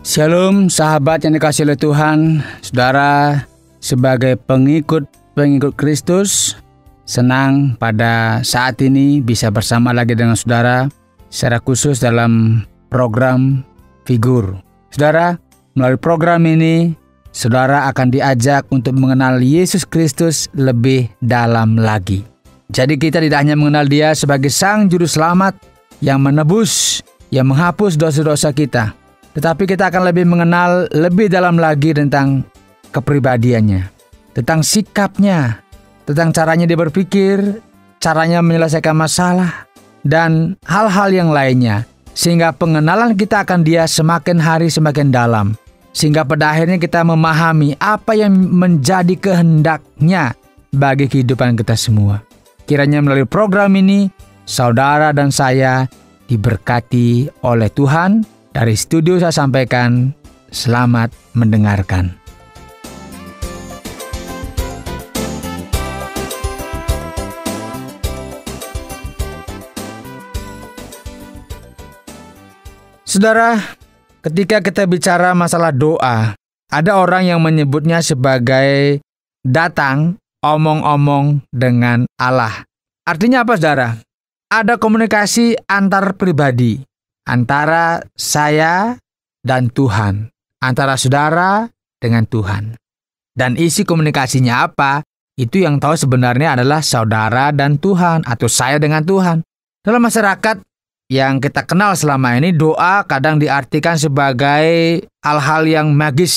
Shalom sahabat yang dikasihi oleh Tuhan. Saudara, sebagai pengikut Kristus, senang pada saat ini bisa bersama lagi dengan saudara secara khusus dalam program Figur. Saudara, melalui program ini saudara akan diajak untuk mengenal Yesus Kristus lebih dalam lagi. Jadi kita tidak hanya mengenal Dia sebagai Sang Juru Selamat yang menebus, yang menghapus dosa-dosa kita, tetapi kita akan lebih mengenal lebih dalam lagi tentang kepribadiannya, tentang sikapnya, tentang caranya dia berpikir, caranya menyelesaikan masalah, dan hal-hal yang lainnya. Sehingga pengenalan kita akan dia semakin hari semakin dalam. Sehingga pada akhirnya kita memahami apa yang menjadi kehendaknya bagi kehidupan kita semua. Kiranya melalui program ini, saudara dan saya diberkati oleh Tuhan. Dari studio saya sampaikan, selamat mendengarkan. Saudara, ketika kita bicara masalah doa, ada orang yang menyebutnya sebagai datang omong-omong dengan Allah. Artinya apa, saudara? Ada komunikasi antar pribadi, antara saya dan Tuhan, antara saudara dengan Tuhan. Dan isi komunikasinya apa? Itu yang tahu sebenarnya adalah saudara dan Tuhan, atau saya dengan Tuhan. Dalam masyarakat yang kita kenal selama ini, doa kadang diartikan sebagai hal-hal yang magis,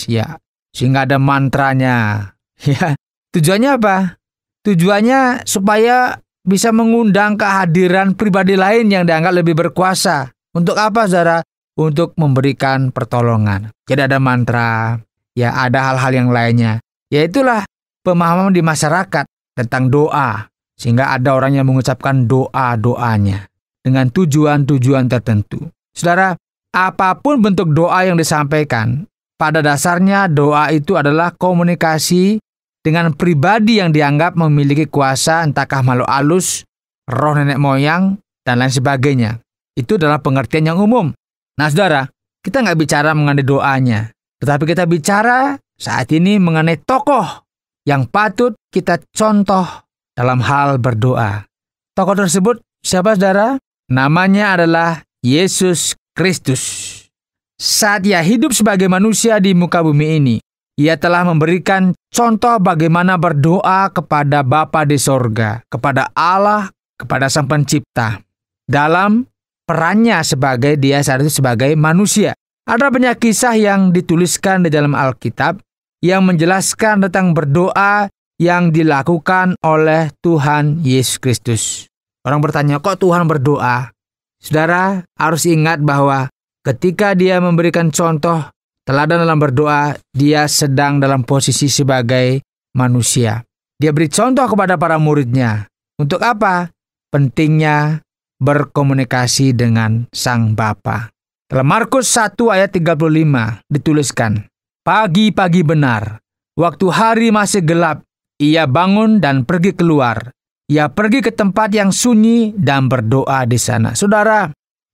ya, sehingga ada mantranya. Ya, tujuannya apa? Tujuannya supaya bisa mengundang kehadiran pribadi lain yang dianggap lebih berkuasa. Untuk apa, saudara? Untuk memberikan pertolongan. Jadi ada mantra, ya ada hal-hal yang lainnya. Ya itulah pemahaman di masyarakat tentang doa. Sehingga ada orang yang mengucapkan doa-doanya dengan tujuan-tujuan tertentu. Saudara, apapun bentuk doa yang disampaikan, pada dasarnya doa itu adalah komunikasi dengan pribadi yang dianggap memiliki kuasa, entahkah makhluk halus, roh nenek moyang, dan lain sebagainya. Itu adalah pengertian yang umum. Nah, saudara, kita nggak bicara mengenai doanya, tetapi kita bicara saat ini mengenai tokoh yang patut kita contoh dalam hal berdoa. Tokoh tersebut siapa, saudara? Namanya adalah Yesus Kristus. Saat ia hidup sebagai manusia di muka bumi ini, ia telah memberikan contoh bagaimana berdoa kepada Bapa di sorga, kepada Allah, kepada Sang Pencipta. Dalam perannya sebagai dia saat itu sebagai manusia. Ada banyak kisah yang dituliskan di dalam Alkitab yang menjelaskan tentang berdoa yang dilakukan oleh Tuhan Yesus Kristus. Orang bertanya, kok Tuhan berdoa? Saudara harus ingat bahwa ketika dia memberikan contoh teladan dalam berdoa, dia sedang dalam posisi sebagai manusia. Dia beri contoh kepada para muridnya. Untuk apa? Pentingnya berkomunikasi dengan Sang Bapa. Dalam Markus 1 ayat 35 dituliskan, pagi-pagi benar, waktu hari masih gelap, ia bangun dan pergi keluar. Ia pergi ke tempat yang sunyi dan berdoa di sana. Saudara,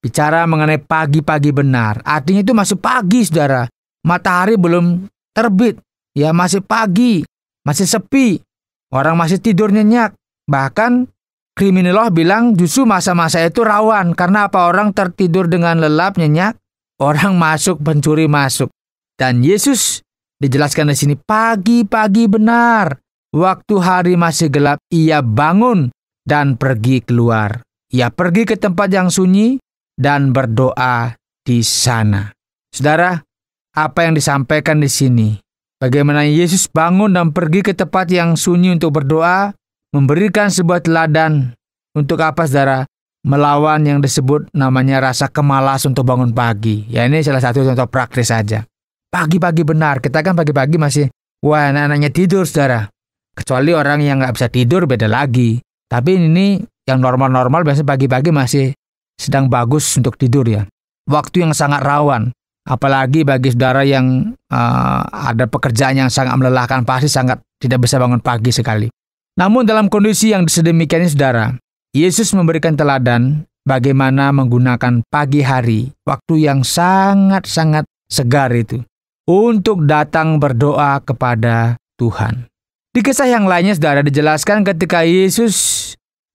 bicara mengenai pagi-pagi benar, artinya itu masih pagi, saudara. Matahari belum terbit, ya masih pagi, masih sepi, orang masih tidur nyenyak. Bahkan kriminolog bilang justru masa-masa itu rawan. Karena apa? Orang tertidur dengan lelap, nyenyak, orang masuk, pencuri masuk. Dan Yesus dijelaskan di sini, pagi-pagi benar, waktu hari masih gelap, ia bangun dan pergi keluar. Ia pergi ke tempat yang sunyi dan berdoa di sana. Saudara, apa yang disampaikan di sini? Bagaimana Yesus bangun dan pergi ke tempat yang sunyi untuk berdoa, memberikan sebuah teladan. Untuk apa, saudara? Melawan yang disebut namanya rasa kemalas untuk bangun pagi. Ya, ini salah satu contoh praktis saja. Pagi-pagi benar, kita kan pagi-pagi masih, wah, anak-anaknya tidur, saudara. Kecuali orang yang nggak bisa tidur, beda lagi. Tapi ini yang normal-normal biasanya pagi-pagi masih sedang bagus untuk tidur, ya. Waktu yang sangat rawan. Apalagi bagi saudara yang ada pekerjaan yang sangat melelahkan, pasti sangat tidak bisa bangun pagi sekali. Namun dalam kondisi yang sedemikian ini, saudara, Yesus memberikan teladan bagaimana menggunakan pagi hari, waktu yang sangat-sangat segar itu untuk datang berdoa kepada Tuhan. Di kisah yang lainnya saudara dijelaskan ketika Yesus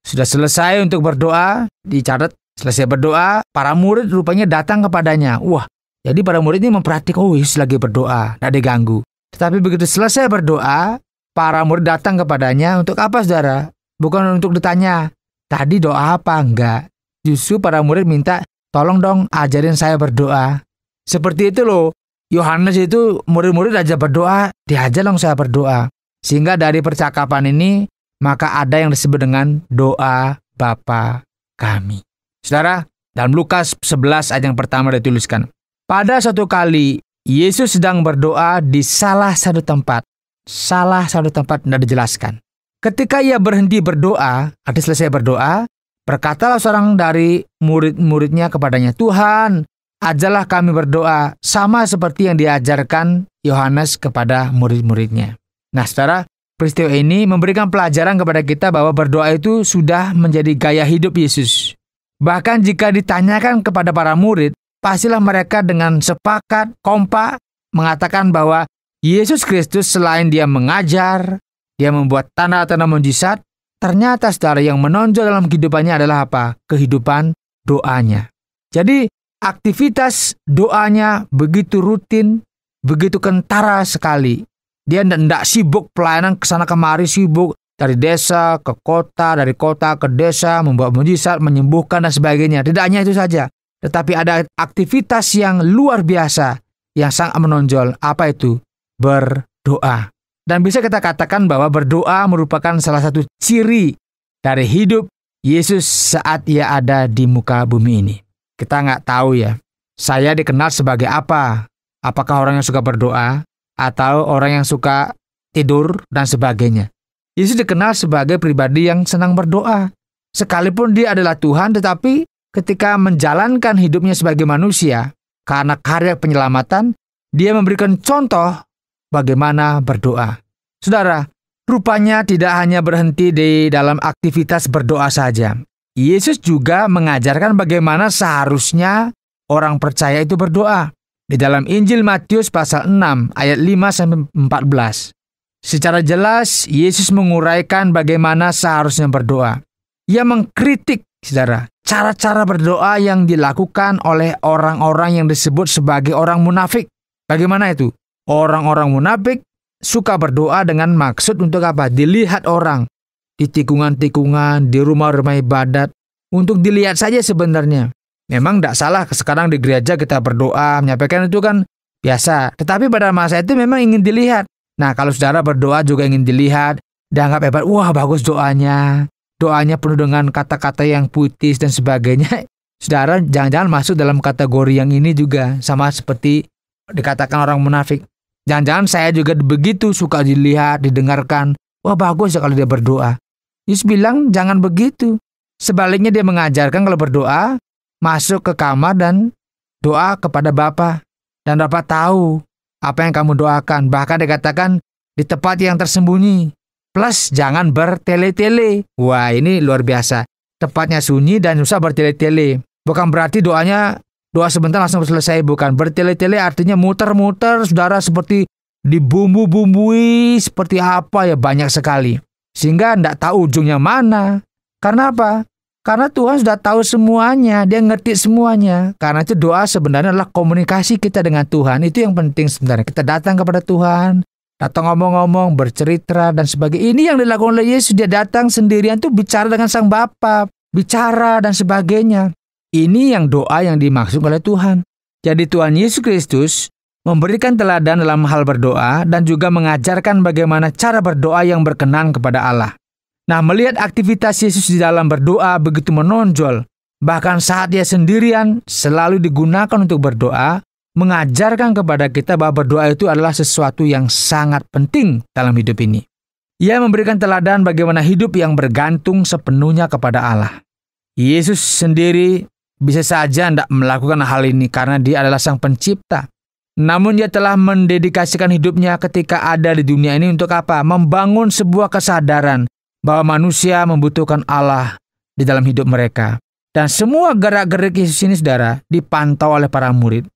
sudah selesai untuk berdoa, dicatat selesai berdoa, para murid rupanya datang kepadanya. Wah, jadi para murid ini memperhatikan, oh Yesus lagi berdoa, tidak diganggu. Tetapi begitu selesai berdoa, para murid datang kepadanya untuk apa saudara? Bukan untuk ditanya, tadi doa apa? Enggak. Justru para murid minta, tolong dong ajarin saya berdoa. Seperti itu loh, Yohanes itu murid-murid aja berdoa, diajar dong saya berdoa. Sehingga dari percakapan ini, maka ada yang disebut dengan doa Bapa kami. Saudara, dalam Lukas 11 ayat yang pertama dituliskan, pada suatu kali Yesus sedang berdoa di salah satu tempat. Salah satu tempat tidak dijelaskan. Ketika ia berhenti berdoa, arti selesai berdoa, berkatalah seorang dari murid-muridnya kepadanya, Tuhan, ajarlah kami berdoa, sama seperti yang diajarkan Yohanes kepada murid-muridnya. Nah, saudara, peristiwa ini memberikan pelajaran kepada kita bahwa berdoa itu sudah menjadi gaya hidup Yesus. Bahkan jika ditanyakan kepada para murid, pastilah mereka dengan sepakat, kompak, mengatakan bahwa Yesus Kristus selain dia mengajar, dia membuat tanda-tanda mujizat, ternyata saudara yang menonjol dalam kehidupannya adalah apa? Kehidupan doanya. Jadi aktivitas doanya begitu rutin, begitu kentara sekali. Dia tidak sibuk pelayanan kesana kemari, sibuk dari desa ke kota, dari kota ke desa, membawa mujizat, menyembuhkan dan sebagainya. Tidak hanya itu saja, tetapi ada aktivitas yang luar biasa yang sangat menonjol. Apa itu? Berdoa. Dan bisa kita katakan bahwa berdoa merupakan salah satu ciri dari hidup Yesus saat ia ada di muka bumi ini. Kita nggak tahu ya, saya dikenal sebagai apa? Apakah orang yang suka berdoa? Atau orang yang suka tidur dan sebagainya. Yesus dikenal sebagai pribadi yang senang berdoa. Sekalipun dia adalah Tuhan, tetapi ketika menjalankan hidupnya sebagai manusia, karena karya penyelamatan, dia memberikan contoh bagaimana berdoa. Saudara, rupanya tidak hanya berhenti di dalam aktivitas berdoa saja. Yesus juga mengajarkan bagaimana seharusnya orang percaya itu berdoa. Di dalam Injil Matius pasal 6 ayat 5-14. Secara jelas Yesus menguraikan bagaimana seharusnya berdoa. Ia mengkritik, saudara, cara-cara berdoa yang dilakukan oleh orang-orang yang disebut sebagai orang munafik. Bagaimana itu? Orang-orang munafik suka berdoa dengan maksud untuk apa? Dilihat orang. Di tikungan-tikungan, di rumah-rumah ibadat. Untuk dilihat saja sebenarnya. Memang tidak salah sekarang di gereja kita berdoa, menyampaikan itu kan biasa. Tetapi pada masa itu memang ingin dilihat. Nah, kalau saudara berdoa juga ingin dilihat, dianggap hebat, wah bagus doanya. Doanya penuh dengan kata-kata yang puitis dan sebagainya. Saudara jangan-jangan masuk dalam kategori yang ini juga. Sama seperti dikatakan orang munafik. Jangan-jangan saya juga begitu suka dilihat, didengarkan. Wah bagus ya kalau dia berdoa. Yesus bilang jangan begitu. Sebaliknya dia mengajarkan kalau berdoa, masuk ke kamar dan doa kepada Bapa. Dan Bapa tahu apa yang kamu doakan. Bahkan dikatakan di tempat yang tersembunyi. Plus jangan bertele-tele. Wah ini luar biasa. Tempatnya sunyi dan usah bertele-tele. Bukan berarti doanya doa sebentar langsung selesai. Bukan. Bertele-tele artinya muter-muter saudara seperti dibumbu-bumbui. Seperti apa ya banyak sekali. Sehingga tidak tahu ujungnya mana. Karena apa? Karena Tuhan sudah tahu semuanya, dia ngerti semuanya. Karena itu doa sebenarnya adalah komunikasi kita dengan Tuhan. Itu yang penting sebenarnya. Kita datang kepada Tuhan, datang ngomong-ngomong, bercerita dan sebagainya. Ini yang dilakukan oleh Yesus. Dia datang sendirian tuh bicara dengan Sang Bapa, bicara dan sebagainya. Ini yang doa yang dimaksud oleh Tuhan. Jadi Tuhan Yesus Kristus memberikan teladan dalam hal berdoa dan juga mengajarkan bagaimana cara berdoa yang berkenan kepada Allah. Nah, melihat aktivitas Yesus di dalam berdoa begitu menonjol, bahkan saat dia sendirian selalu digunakan untuk berdoa, mengajarkan kepada kita bahwa berdoa itu adalah sesuatu yang sangat penting dalam hidup ini. Ia memberikan teladan bagaimana hidup yang bergantung sepenuhnya kepada Allah. Yesus sendiri bisa saja tidak melakukan hal ini karena dia adalah Sang Pencipta. Namun dia telah mendedikasikan hidupnya ketika ada di dunia ini untuk apa? Membangun sebuah kesadaran bahwa manusia membutuhkan Allah di dalam hidup mereka. Dan semua gerak-gerik Yesus ini, saudara, dipantau oleh para murid.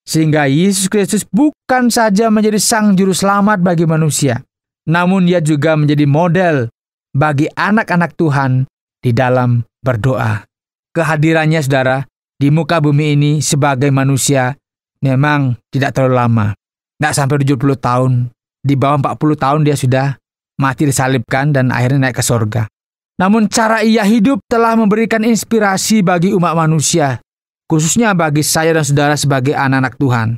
Sehingga Yesus Kristus bukan saja menjadi sang juru selamat bagi manusia, namun Ia juga menjadi model bagi anak-anak Tuhan di dalam berdoa. Kehadirannya, saudara, di muka bumi ini sebagai manusia memang tidak terlalu lama. Tidak sampai 70 tahun. Di bawah 40 tahun dia sudah mati disalibkan dan akhirnya naik ke sorga. Namun cara Ia hidup telah memberikan inspirasi bagi umat manusia, khususnya bagi saya dan saudara sebagai anak-anak Tuhan.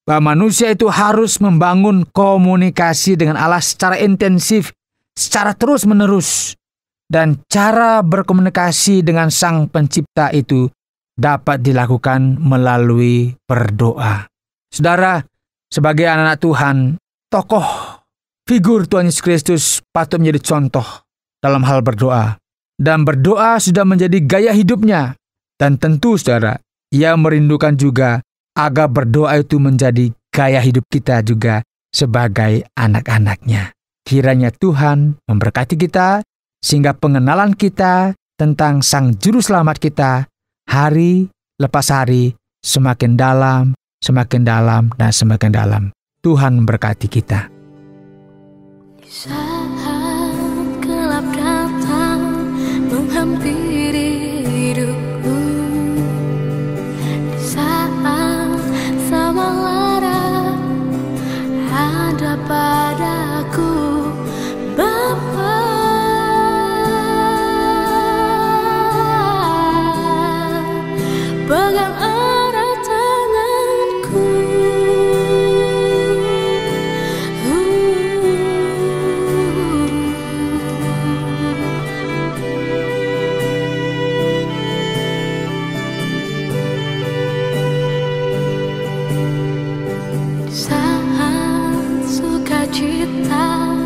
Bahwa manusia itu harus membangun komunikasi dengan Allah secara intensif, secara terus-menerus. Dan cara berkomunikasi dengan Sang Pencipta itu dapat dilakukan melalui berdoa. Saudara, sebagai anak-anak Tuhan, tokoh figur Tuhan Yesus Kristus patut menjadi contoh dalam hal berdoa. Dan berdoa sudah menjadi gaya hidupnya. Dan tentu, saudara, Ia merindukan juga agar berdoa itu menjadi gaya hidup kita juga sebagai anak-anak-Nya. Kiranya Tuhan memberkati kita, sehingga pengenalan kita tentang Sang Juru Selamat kita hari lepas hari semakin dalam, dan semakin dalam. Tuhan memberkati kita. Saat gelap datang menghampiri hidupku, di saat sama lara ada padaku, Bapa, pegang erat tanganku. Saat sukacita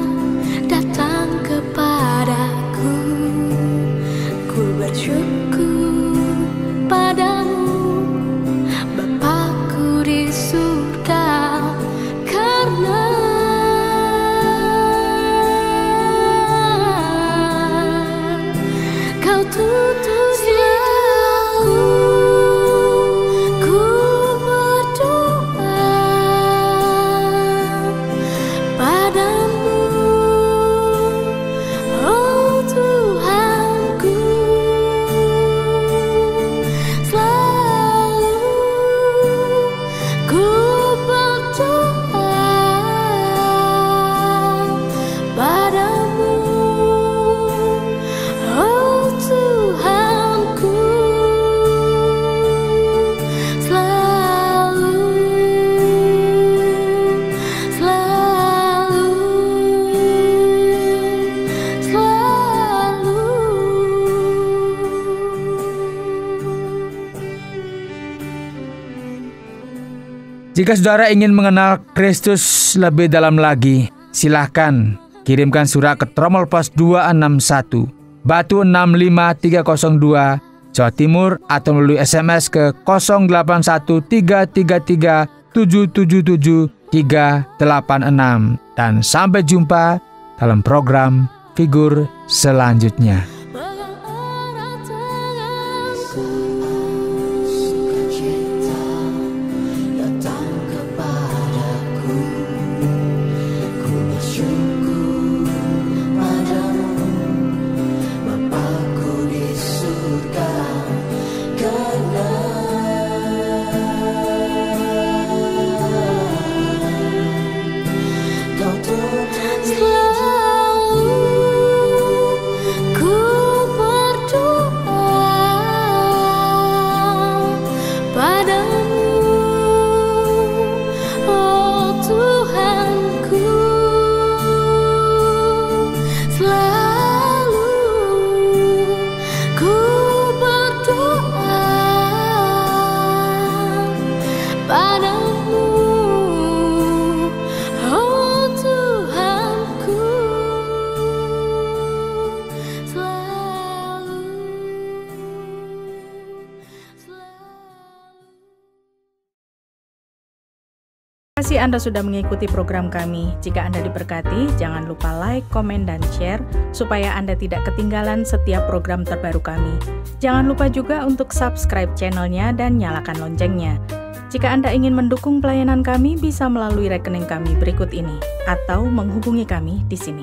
datang kepadaku, ku bersyukur padamu, Bapakku di surga, karena Kau tuntut aku. Ku berdoa padamu, oh Tuhanku, selalu ku berdoa padamu, oh Tuhanku, selalu, selalu, selalu. Jika saudara ingin mengenal Kristus lebih dalam lagi, silahkan kirimkan surat ke Tromol Pos 261 Batu 65302 Jawa Timur, atau melalui SMS ke 081333777786. Dan sampai jumpa dalam program Figur selanjutnya. Pegang erat tanganku, sukacita datang kepadaku, ku bersyukur padamu, Bapakku di surga, karena Kau tuntut selalu. Ku berdoa padamu, oh Tuhanku, selalu ku berdoa padamu, oh Tuhanku, selalu, selalu. Terima kasih Anda sudah mengikuti program kami. Jika Anda diberkati, jangan lupa like, komen, dan share supaya Anda tidak ketinggalan setiap program terbaru kami. Jangan lupa juga untuk subscribe channelnya dan nyalakan loncengnya. Jika Anda ingin mendukung pelayanan kami, bisa melalui rekening kami berikut ini, atau menghubungi kami di sini.